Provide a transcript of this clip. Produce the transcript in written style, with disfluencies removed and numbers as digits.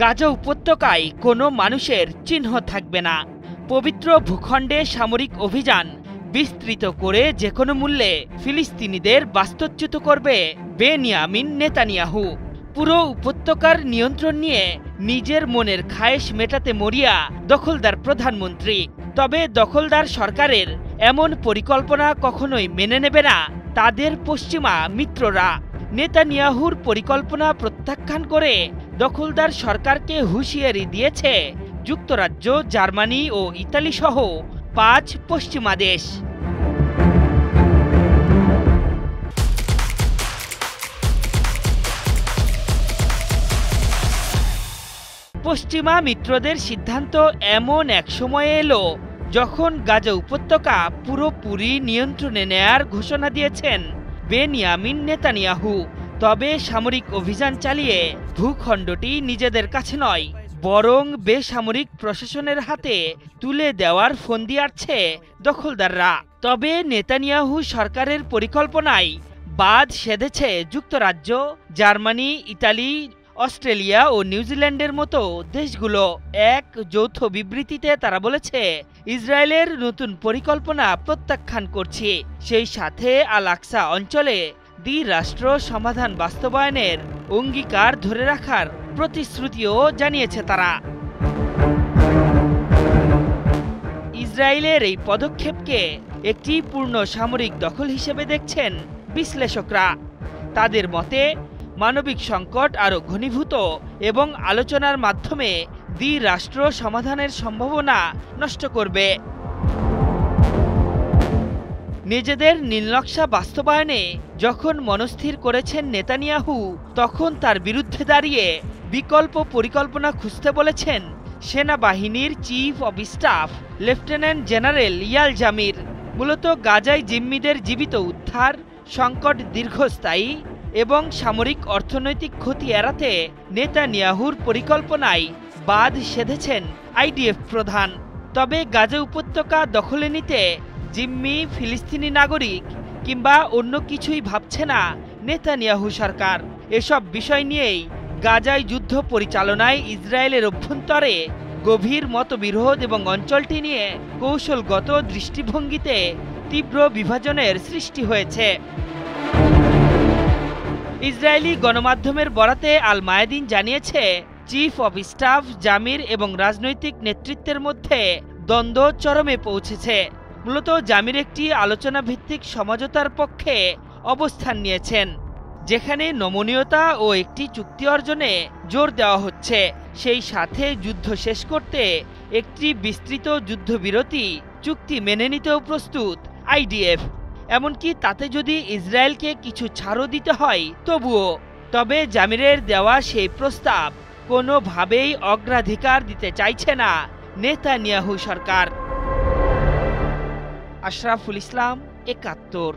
গাজা উপত্যকায় কোনো মানুষের চিহ্ন থাকবে না। পবিত্র ভূখণ্ডে সামরিক অভিযান বিস্তৃত করে যে কোনো মূল্যে ফিলিস্তিনিদের বাস্তুচ্যুত করবে বেনিয়ামিন নেতানিয়াহু। পুরো উপত্যকার নিয়ন্ত্রণ নিয়ে নিজের মনের খায়েশ মেটাতে মরিয়া দখলদার প্রধানমন্ত্রী। তবে দখলদার সরকারের এমন পরিকল্পনা কখনোই মেনে নেবে না তাদের পশ্চিমা মিত্ররা। নেতানিয়াহুর পরিকল্পনা প্রত্যাখ্যান করে দখলদার সরকারকে হুঁশিয়ারি দিয়েছে যুক্তরাজ্য, জার্মানি ও ইতালি সহ ৫ পশ্চিমা দেশ। পশ্চিমা মিত্রদের সিদ্ধান্ত এমন এক সময়ে এলো যখন গাজা উপত্যকা পুরোপুরি নিয়ন্ত্রণে নেয়ার ঘোষণা দিয়েছেন বেনিয়ামিন নেতানিয়াহু। তবে সামরিক অভিযান চালিয়ে ভূখণ্ডটি নিজেদের কাছে নয়, বরং বেসামরিক প্রশাসনের হাতে তুলে দেওয়ার ফন্দি আটছে দখলদাররা। তবে নেতানিয়াহু সরকারের পরিকল্পনায় বাদ সেধেছে যুক্তরাজ্য, জার্মানি, ইতালি, অস্ট্রেলিয়া ও নিউজিল্যান্ডের মতো দেশগুলো। এক যৌথ বিবৃতিতে তারা বলেছে, ইসরায়েলের নতুন পরিকল্পনা প্রত্যাখ্যান করছে, সেই সাথে আল আকসা অঞ্চলে দ্বিরাষ্ট্র সমাধান বাস্তবায়নের অঙ্গীকার ধরে রাখার প্রতিশ্রুতিও জানিয়েছে তারা। ইসরায়েলের এই পদক্ষেপকে একটি পূর্ণ সামরিক দখল হিসেবে দেখছেন বিশ্লেষকরা। তাদের মতে মানবিক সংকট আরও ঘনীভূত এবং আলোচনার মাধ্যমে দ্বিরাষ্ট্র সমাধানের সম্ভাবনা নষ্ট করবে। নিজেদের নীলনকশা বাস্তবায়নে যখন মনস্থির করেছেন নেতানিয়াহু, তখন তার বিরুদ্ধে দাঁড়িয়ে বিকল্প পরিকল্পনা খুঁজতে বলেছেন সেনাবাহিনীর chief of staff lieutenant general Eyal Zamir. মূলত গাজায় জিম্মিদের জীবিত উদ্ধার, সংকট দীর্ঘস্থায়ী এবং সামরিক অর্থনৈতিক ক্ষতি এড়াতে নেতানিয়াহুর পরিকল্পনায় বাদ সেধেছেন আইডিএফ প্রধান। তবে গাজা উপত্যকা দখলে নিতে জিম্মি ফিলিস্তিনি নাগরিক কিংবা অন্য কিছুই ভাবছে না নেতানিয়াহু সরকার। এসব বিষয় নিয়েই গাজায় যুদ্ধ পরিচালনায় ইসরায়েলের অভ্যন্তরে গভীর মতবিরোধ এবং অঞ্চলটি নিয়ে কৌশলগত দৃষ্টিভঙ্গিতে তীব্র বিভাজনের সৃষ্টি হয়েছে। ইসরায়েলি গণমাধ্যমের বরাতে আল মায়াদিন জানিয়েছে, চিফ অব স্টাফ জামির এবং রাজনৈতিক নেতৃত্বের মধ্যে দ্বন্দ্ব চরমে পৌঁছেছে। মূলত জামির একটি আলোচনা ভিত্তিক সমঝোতার পক্ষে অবস্থান নিয়েছেন, যেখানে নমনীয়তা ও একটি চুক্তি অর্জনে জোর দেওয়া হচ্ছে। সেই সাথে যুদ্ধ শেষ করতে একটি বিস্তৃত যুদ্ধবিরতি চুক্তি মেনে নিতেও প্রস্তুত আইডিএফ, এমনকি তাতে যদি ইসরায়েলকে কিছু ছাড়ও দিতে হয় তবুও। তবে জামিরের দেওয়া সেই প্রস্তাব কোনোভাবেই অগ্রাধিকার দিতে চাইছে না নেতানিয়াহু সরকার। আশরাফুল ইসলাম, ৭১।